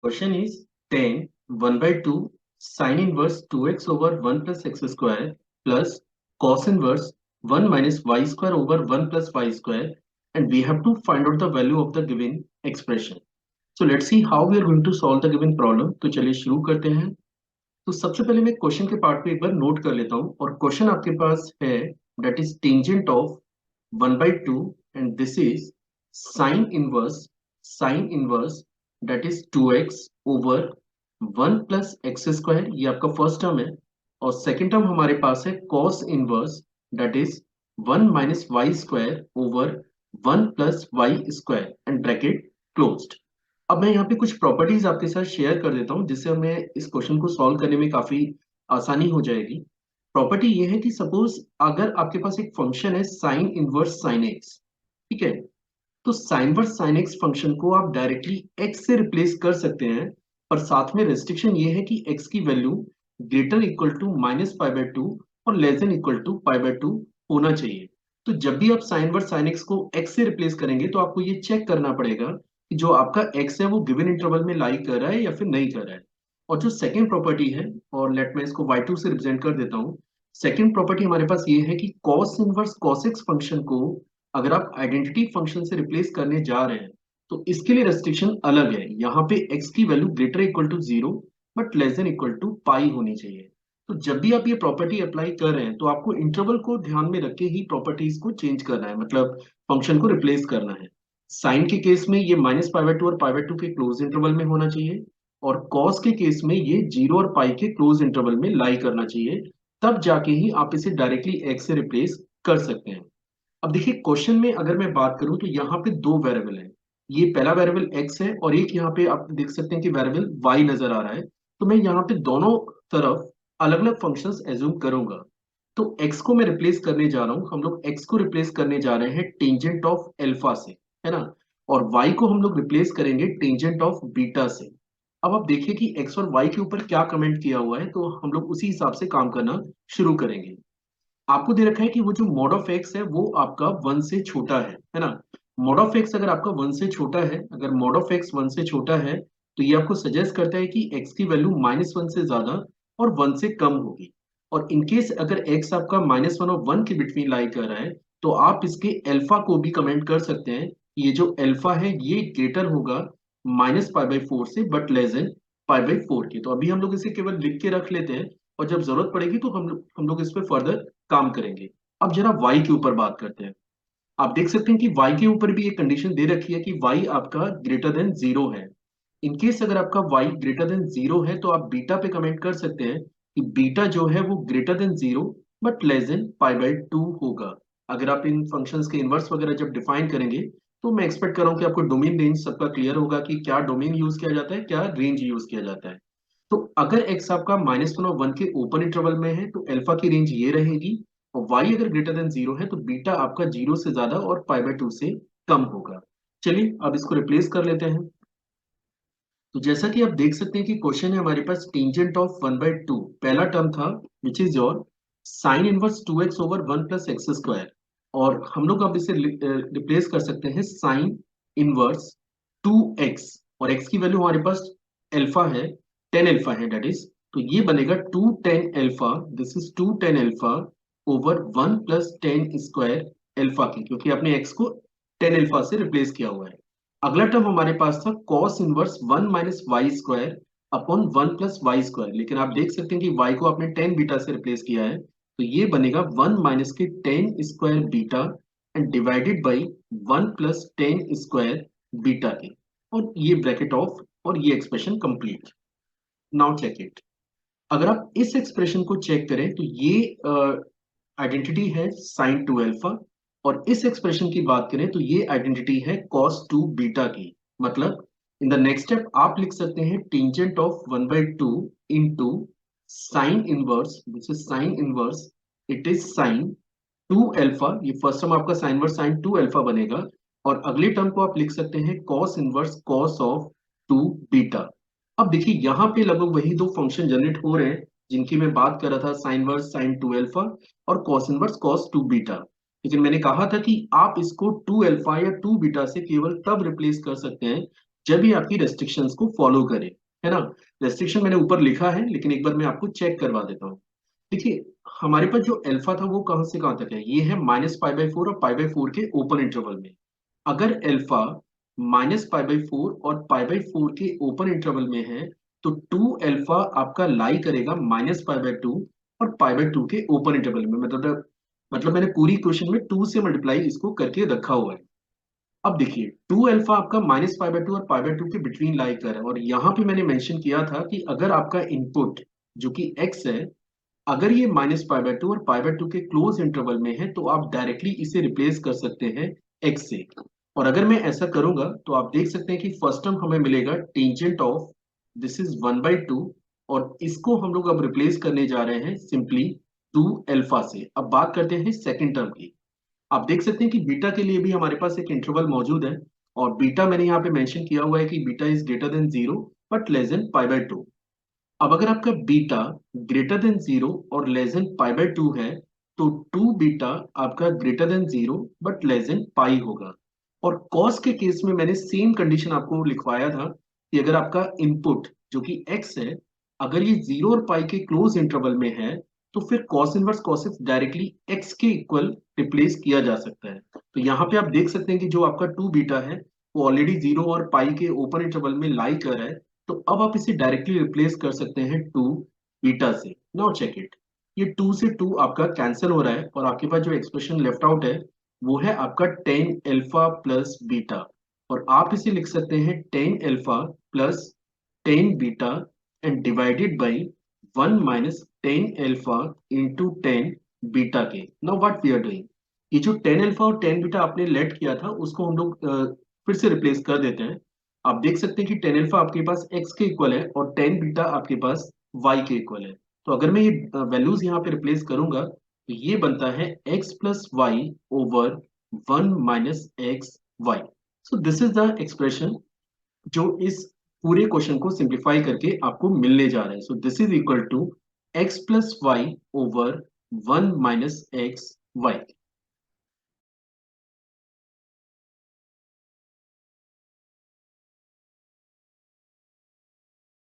Question is tan 1 by 2 sin inverse 2x over 1 plus x square plus cos inverse 1 minus y square over 1 plus y square, and we have to find out the value of the given expression. So let's see how we are going to solve the given problem. तो चलिए शुरू करते हैं। तो सबसे पहले मैं question के पार्ट पे एक बार नोट कर लेता हूँ, और क्वेश्चन आपके पास है that is tangent of 1 by 2 and this is sine inverse that is 2x over 1 plus x square, ये आपका फर्स्ट टर्म है। और सेकंड टर्म हमारे पास है cos inverse that is 1 minus y square over 1 plus y square and bracket closed। अब मैं यहाँ पे कुछ प्रॉपर्टीज आपके साथ शेयर कर देता हूँ जिससे हमें इस क्वेश्चन को सॉल्व करने में काफी आसानी हो जाएगी। प्रॉपर्टी ये है कि सपोज अगर आपके पास एक फंक्शन है साइन इनवर्स साइन एक्स, ठीक है, तो sign inverse sine x function को आप डायरेक्टली एक्स से रिप्लेस कर सकते हैं, पर साथ में रेस्ट्रिक्शन ये है कि एक्स की value greater equal to minus pi by two और less than equal to pi by two होना चाहिए। तो जब भी आप साइन इनवर्स साइन एक्स को एक्स से रिप्लेस करेंगे तो आपको ये चेक करना पड़ेगा कि जो आपका एक्स है वो गिवन इंटरवल में लाई कर रहा है या फिर नहीं कर रहा है। और जो सेकेंड प्रॉपर्टी है, और लेट मैं इसको y2 से रिप्रेजेंट कर देता हूँ। सेकेंड प्रॉपर्टी हमारे पास ये है कि cos inverse cos x function को अगर आप आइडेंटिटी फंक्शन से रिप्लेस करने जा रहे हैं तो इसके लिए रेस्ट्रिक्शन अलग है। यहाँ पे x की value greater equal to zero but less than equal to pi होनी चाहिए। तो जब भी आप ये प्रॉपर्टी अप्लाई कर रहे हैं तो आपको इंटरवल को ध्यान में रख के ही प्रॉपर्टीज को चेंज करना है, मतलब फंक्शन को रिप्लेस करना है। साइन के केस में ये माइनस पाई बाय टू और पाई बाय टू के क्लोज इंटरवल में होना चाहिए, और कॉस के केस में ये जीरो और पाई के क्लोज इंटरवल में लाई करना चाहिए। तब जाके ही आप इसे डायरेक्टली एक्स से रिप्लेस कर सकते हैं। अब देखिए क्वेश्चन में अगर मैं बात करूं तो यहाँ पे दो वेरिएबल है। ये पहला वेरिएबल x है और एक यहाँ पे आप देख सकते हैं कि वेरिएबल y नजर आ रहा है। तो मैं यहाँ पे दोनों तरफ अलग अलग फंक्शंस एज्यूम करूंगा। तो x को मैं रिप्लेस करने जा रहा हूँ, हम लोग x को रिप्लेस करने जा रहे हैं टेंजेंट ऑफ एल्फा से, है ना। और y को हम लोग रिप्लेस करेंगे टेंजेंट ऑफ बीटा से। अब आप देखिए कि x और y के ऊपर क्या कमेंट किया हुआ है, तो हम लोग उसी हिसाब से काम करना शुरू करेंगे। आपको दे रखा है कि वो जो मोड ऑफ एक्स है वो आपका वन से छोटा है ना। मोड ऑफ एक्स अगर आपका वन से छोटा है, अगर मोड ऑफ एक्स वन से छोटा है तो ये आपको सजेस्ट करता है कि एक्स की वैल्यू माइनस वन से ज्यादा और वन से कम होगी। और इनकेस अगर एक्स आपका माइनस वन और वन के बिटवीन लाई कर रहा है तो आप इसके अल्फा को भी कमेंट कर सकते हैं कि ये जो अल्फा है ये ग्रेटर होगा माइनस पाई बाई फोर से but less than pi by four के। तो अभी हम लोग इसे केवल लिख के रख लेते हैं, और जब जरूरत पड़ेगी तो हम लोग इस पे फर्दर काम करेंगे। अब जरा y के ऊपर बात करते हैं। आप देख सकते हैं कि y के ऊपर भी एक कंडीशन दे रखी है कि y आपका ग्रेटर देन जीरो है। इनकेस अगर आपका y ग्रेटर देन जीरो है तो आप बीटा पे कमेंट कर सकते हैं कि बीटा जो है वो greater than zero but less than pi by two होगा। अगर आप इन फंक्शंस के इनवर्स वगैरह जब डिफाइन करेंगे तो मैं एक्सपेक्ट कर रहा हूँ कि आपको डोमेन रेंज सबका क्लियर होगा कि क्या डोमेन यूज किया जाता है, क्या रेंज यूज किया जाता है। तो अगर x आपका माइनस वन और वन के ओपन इंटरवल में है तो अल्फा की रेंज ये रहेगी, और y अगर ग्रेटर देन जीरो है तो बीटा आपका जीरो से ज्यादा और पाई बाय टू से कम होगा। चलिए अब इसको रिप्लेस कर लेते हैं। तो जैसा कि आप देख सकते हैं कि क्वेश्चन है हमारे पास tangent of one by two, पहला टर्म था which is your sine inverse two x over one plus x square, और हम लोग अब इसे रिप्लेस कर सकते हैं साइन इनवर्स टू एक्स, और एक्स की वैल्यू हमारे पास एल्फा है, टेन एल्फा है डेट इज। तो ये बनेगा two tan alpha, this is two tan alpha over one plus tan square alpha की, क्योंकि आपने एक्स को टेन एल्फा से रिप्लेस किया हुआ है। अगला टर्म हमारे पास था cos inverse one minus y square upon one plus y square, लेकिन आप देख सकते हैं कि y को आपने टेन बीटा से रिप्लेस किया है, तो ये बनेगा one minus k tan square beta and divided by one plus tan square beta के, और ये ब्रैकेट ऑफ और ये expression complete. Now check it. अगर आप इस एक्सप्रेशन को चेक करें तो ये आइडेंटिटी है साइन टू एल्फा, और इस एक्सप्रेशन की बात करें तो ये आइडेंटिटी है कॉस टू बीटा की। मतलब इन द नेक्स्ट स्टेप आप लिख सकते हैं tangent of one by two into sine inverse, this is sine inverse, it is sine two alpha, ये फर्स्ट टर्म आपका sine inverse sine two alpha बनेगा, और अगले टर्म को आप लिख सकते हैं cos inverse cos of two beta. अब देखिए यहाँ पे लगभग वही दो फंक्शन जनरेट हो रहे हैं जिनकी मैं बात कर रहा था, sine inverse sine two alpha और cos inverse cos two beta. लेकिन मैंने कहा था कि आप इसको टू एल्फा या टू बीटा से केवल तब रिप्लेस कर सकते हैं जब ये आपकी रेस्ट्रिक्शंस को फॉलो करे, है ना। रेस्ट्रिक्शन मैंने ऊपर लिखा है, लेकिन एक बार मैं आपको चेक करवा देता हूँ। देखिए, हमारे पास जो अल्फा था वो कहाँ से कहाँ तक है, ये है -π/4 और π/4 के ओपन इंटरवल में। अगर अल्फा -π/4 और π/4 के ओपन इंटरवल में है, तो 2 अल्फा आपका लाई करेगा -π/2 और π/2 के ओपन इंटरवल में। मतलब मैंने पूरी इक्वेशन में 2 से मल्टीप्लाई इसको करके रखा हुआ है। अब देखिए, 2 अल्फा आपका -π/2 और π/2 के बिटवीन लाई कर है, और यहाँ पे मैंने मेंशन किया था कि अगर आपका इनपुट जो कि x है, अगर ये -π/2 और π/2 के क्लोज इंटरवल में है, तो आप डायरेक्टली इसे रिप्लेस कर सकते हैं x से। और अगर मैं ऐसा करूंगा तो आप देख सकते हैं कि फर्स्ट टर्म हमें मिलेगा टेंजेंट ऑफ दिस इज 1/2, और इसको हम लोग अब रिप्लेस करने जा रहे हैं सिंपली 2 अल्फा से। अब बात करते हैं सेकंड टर्म की। आप देख सकते हैं कि बीटा के लिए भी हमारे पास एक इंटरवल मौजूद है, और बीटा मैंने यहाँ पे मेंशन किया हुआ है कि beta is greater than 0 but less than π/2। अब अगर आपका बीटा ग्रेटर देन 0 और लेस देन π/2 है, तो 2 बीटा आपका greater than 0 but less than pi होगा। और कॉस के केस में मैंने सेम कंडीशन आपको लिखवाया था कि अगर आपका इनपुट जो कि x है, अगर ये 0 और पाई के क्लोज इंटरवल में है, तो फिर cos inverse cos x directly x के इक्वल रिप्लेस किया जा सकता है। तो यहाँ पे आप देख सकते हैं कि जो आपका 2 बीटा है वो ऑलरेडी 0 और पाई के ओपन इंटरवल में लाई कर रहा है। तो अब आप इसे डायरेक्टली रिप्लेस कर सकते हैं 2 बीटा से। नाउ चेक इट, ये 2 से 2 आपका कैंसिल हो रहा है, और आपके पास जो एक्सप्रेशन लेफ्ट आउट है वो है आपका 10 अल्फा प्लस बीटा। और आप इसे लिख सकते हैं 10 alpha plus 10 beta and divided by 1 minus 10 alpha into 10 beta के। Now what we are doing, ये जो 10 अल्फा और 10 बीटा आपने लेट किया था उसको हम लोग फिर से रिप्लेस कर देते हैं। आप देख सकते हैं कि 10 अल्फा आपके पास x के इक्वल है और 10 बीटा आपके पास y के इक्वल है। तो अगर मैं ये वैल्यूज यहाँ पे रिप्लेस करूंगा तो ये बनता है x plus y over 1 minus x y. So this is the expression जो इस पूरे क्वेश्चन को सिंप्लीफाई करके आपको मिलने जा रहा है। So this is equal to x plus y over 1 minus x Y.